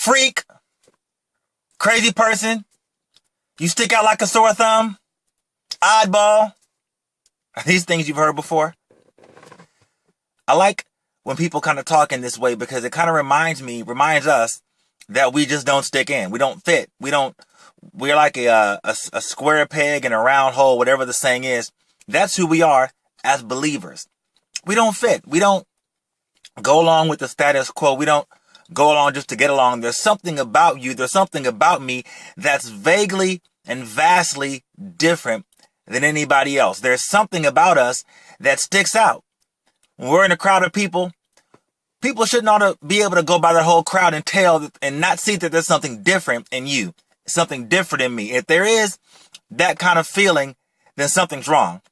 freak, crazy person, you stick out like a sore thumb, oddball. Are these things you've heard before? I like when people kind of talk in this way because it kind of reminds us that we just don't stick in. We don't fit. We're like a square peg in a round hole, whatever the saying is. That's who we are as believers. We don't fit. We don't go along with the status quo. We don't go along just to get along. There's something about you. There's something about me that's vaguely and vastly different than anybody else. There's something about us that sticks out. When we're in a crowd of people shouldn't ought to be able to go by the whole crowd and not see that there's something different in you, something different in me. If there is that kind of feeling, then something's wrong.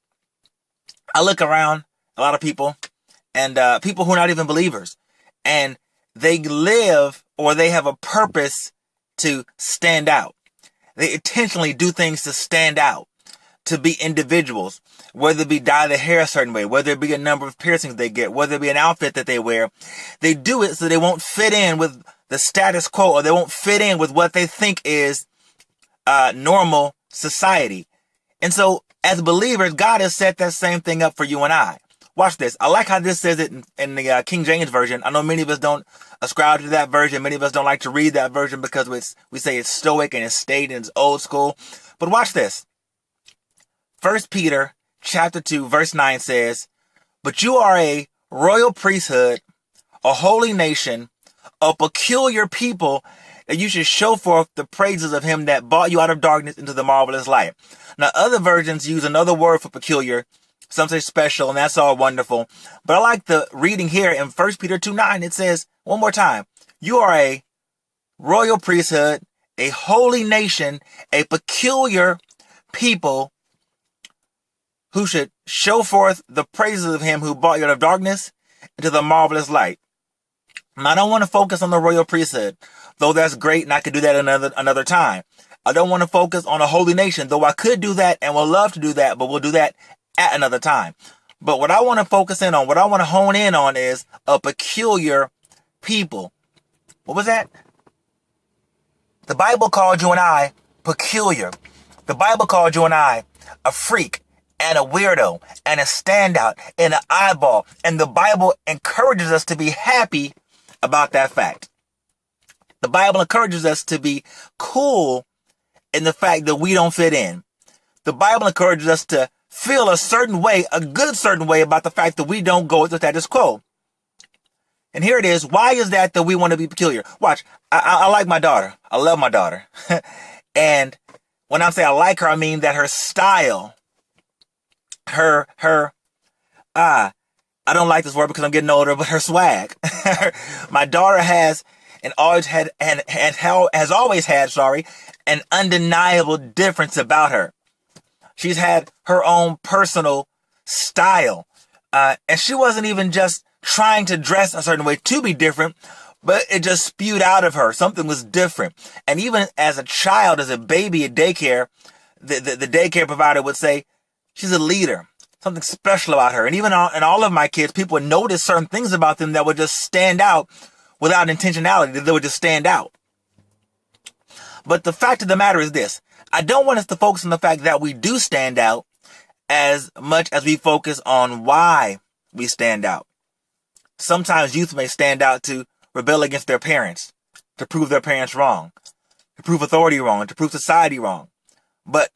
I look around a lot of people and people who are not even believers, and they live or they have a purpose to stand out. They intentionally do things to stand out, to be individuals, whether it be dye the hair a certain way, whether it be a number of piercings they get, whether it be an outfit that they wear. They do it so they won't fit in with the status quo, or they won't fit in with what they think is normal society. And so as believers, God has set that same thing up for you and I. Watch this. I like how this says it in the King James Version. I know many of us don't ascribe to that version. Many of us don't like to read that version because we say it's stoic and it's staid and it's old school. But watch this. 1 Peter chapter 2, verse 9 says, "But you are a royal priesthood, a holy nation, a peculiar people, that you should show forth the praises of him that brought you out of darkness into the marvelous light." Now, other versions use another word for peculiar. Some say special, and that's all wonderful. But I like the reading here in 1 Peter 2:9. It says, one more time, "You are a royal priesthood, a holy nation, a peculiar people, who should show forth the praises of him who brought you out of darkness into the marvelous light." Now, I don't want to focus on the royal priesthood, though that's great, and I could do that another time. I don't want to focus on a holy nation, though I could do that and would love to do that, but we'll do that at another time. But what I want to focus in on, what I want to hone in on, is a peculiar people. What was that? The Bible called you and I peculiar. The Bible called you and I a freak and a weirdo and a standout and an eyeball. And the Bible encourages us to be happy about that fact. The Bible encourages us to be cool in the fact that we don't fit in. The Bible encourages us to feel a certain way, a good certain way, about the fact that we don't go with the status quo. And here it is. Why is that we want to be peculiar? Watch. I like my daughter. I love my daughter. And when I say I like her, I mean that her style, I don't like this word because I'm getting older, but her swag. My daughter has always had an undeniable difference about her. She's had her own personal style. And she wasn't even just trying to dress a certain way to be different, but it just spewed out of her. Something was different. And even as a child, as a baby at daycare, the daycare provider would say, she's a leader. Something special about her. And even in all of my kids, people would notice certain things about them that would just stand out without intentionality. That they would just stand out. But the fact of the matter is this. I don't want us to focus on the fact that we do stand out as much as we focus on why we stand out. Sometimes youth may stand out to rebel against their parents, to prove their parents wrong, to prove authority wrong, to prove society wrong. But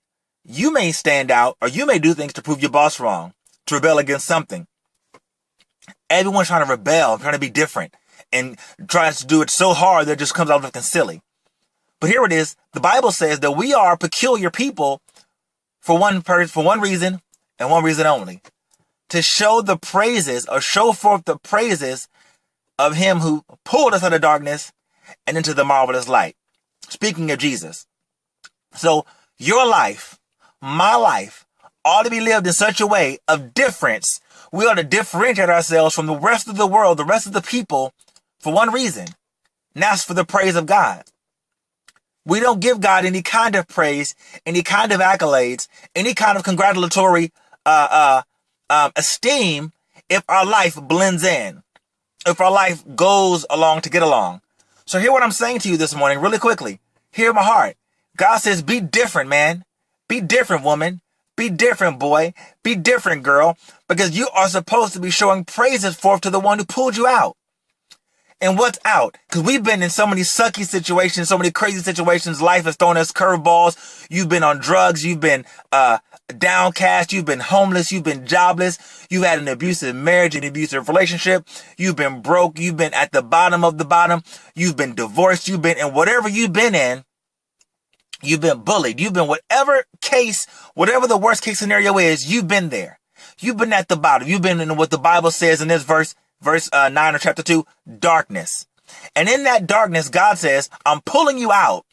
you may stand out, or you may do things to prove your boss wrong, to rebel against something. Everyone's trying to rebel, trying to be different, and tries to do it so hard that it just comes out looking silly. But here it is. The Bible says that we are peculiar people for one reason and one reason only. To show the praises, or show forth the praises of him who pulled us out of darkness and into the marvelous light. Speaking of Jesus. So your life, my life, ought to be lived in such a way of difference. We ought to differentiate ourselves from the rest of the world, the rest of the people, for one reason. And that's for the praise of God. We don't give God any kind of praise, any kind of accolades, any kind of congratulatory esteem if our life blends in, if our life goes along to get along. So hear what I'm saying to you this morning really quickly. Hear my heart. God says, be different, man. Be different, woman. Be different, boy. Be different, girl. Because you are supposed to be showing praises forth to the one who pulled you out. And what's out? Because we've been in so many sucky situations, so many crazy situations. Life has thrown us curveballs. You've been on drugs. You've been downcast. You've been homeless. You've been jobless. You've had an abusive marriage, an abusive relationship. You've been broke. You've been at the bottom of the bottom. You've been divorced. You've been in whatever you've been in. You've been bullied. You've been whatever the worst case scenario is, you've been there. You've been at the bottom. You've been in what the Bible says in this verse 9 of chapter 2, darkness. And in that darkness, God says, I'm pulling you out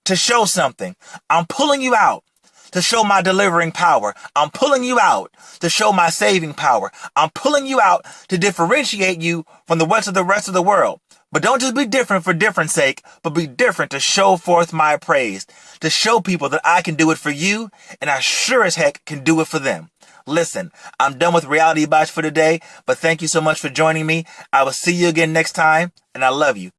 to show something. I'm pulling you out to show my delivering power. I'm pulling you out to show my saving power. I'm pulling you out to differentiate you from the rest of the world. But don't just be different for different sake, but be different to show forth my praise, to show people that I can do it for you, and I sure as heck can do it for them. Listen, I'm done with Reality Bites for today, but thank you so much for joining me. I will see you again next time, and I love you.